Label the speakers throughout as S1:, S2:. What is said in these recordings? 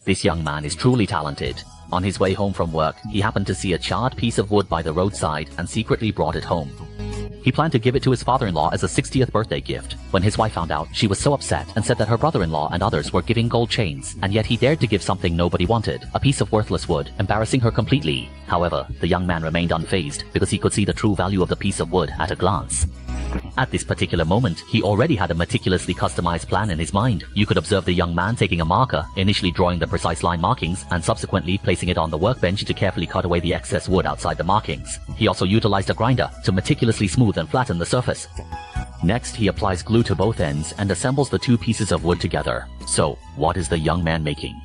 S1: This young man is truly talented. On his way home from work, he happened to see a charred piece of wood by the roadside and secretly brought it home. He planned to give it to his father-in-law as a 60th birthday gift. When his wife found out, she was so upset and said that her brother-in-law and others were giving gold chains, and yet he dared to give something nobody wanted, a piece of worthless wood, embarrassing her completely. However, the young man remained unfazed because he could see the true value of the piece of wood at a glance. At this particular moment, he already had a meticulously customized plan in his mind. You could observe the young man taking a marker, initially drawing the precise line markings, and subsequently placing it on the workbench to carefully cut away the excess wood outside the markings. He also utilized a grinder to meticulously smooth and flatten the surface. Next, he applies glue to both ends and assembles the two pieces of wood together. So, what is the young man making?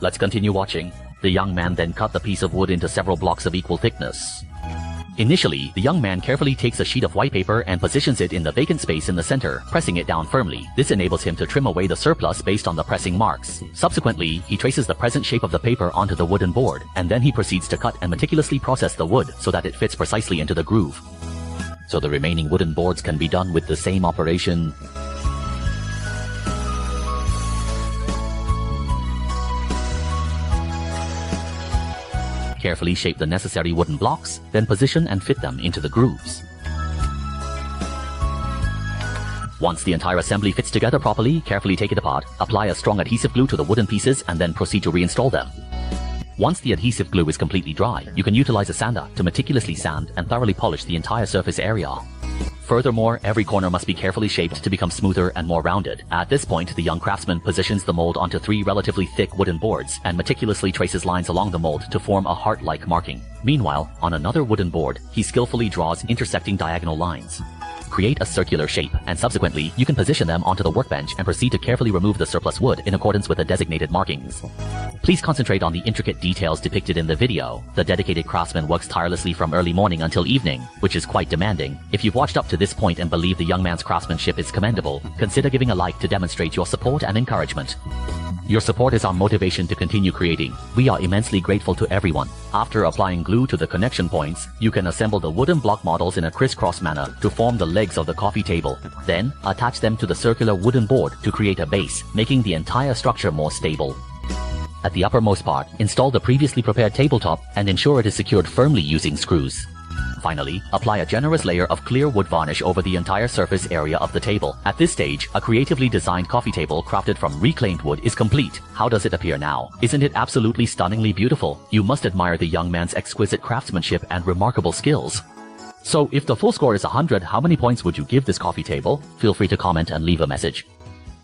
S1: Let's continue watching. The young man then cut the piece of wood into several blocks of equal thickness. Initially, the young man carefully takes a sheet of white paper and positions it in the vacant space in the center, pressing it down firmly. This enables him to trim away the surplus based on the pressing marks. Subsequently, he traces the present shape of the paper onto the wooden board, and then he proceeds to cut and meticulously process the wood so that it fits precisely into the groove. So the remaining wooden boards can be done with the same operation. Carefully shape the necessary wooden blocks, then position and fit them into the grooves. Once the entire assembly fits together properly, carefully take it apart, apply a strong adhesive glue to the wooden pieces, and then proceed to reinstall them. Once the adhesive glue is completely dry, you can utilize a sander to meticulously sand and thoroughly polish the entire surface area. Furthermore, every corner must be carefully shaped to become smoother and more rounded. At this point, the young craftsman positions the mold onto 3 relatively thick wooden boards and meticulously traces lines along the mold to form a heart-like marking. Meanwhile, on another wooden board, he skillfully draws intersecting diagonal lines. Create a circular shape, and subsequently, you can position them onto the workbench and proceed to carefully remove the surplus wood in accordance with the designated markings. Please concentrate on the intricate details depicted in the video. The dedicated craftsman works tirelessly from early morning until evening, which is quite demanding. If you've watched up to this point and believe the young man's craftsmanship is commendable, consider giving a like to demonstrate your support and encouragement. Your support is our motivation to continue creating. We are immensely grateful to everyone. After applying glue to the connection points, you can assemble the wooden block models in a crisscross manner to form the legs of the coffee table. Then, attach them to the circular wooden board to create a base, making the entire structure more stable. At the uppermost part, install the previously prepared tabletop and ensure it is secured firmly using screws. Finally, apply a generous layer of clear wood varnish over the entire surface area of the table. At this stage, a creatively designed coffee table crafted from reclaimed wood is complete. How does it appear now? Isn't it absolutely stunningly beautiful? You must admire the young man's exquisite craftsmanship and remarkable skills. So, if the full score is 100, how many points would you give this coffee table? Feel free to comment and leave a message.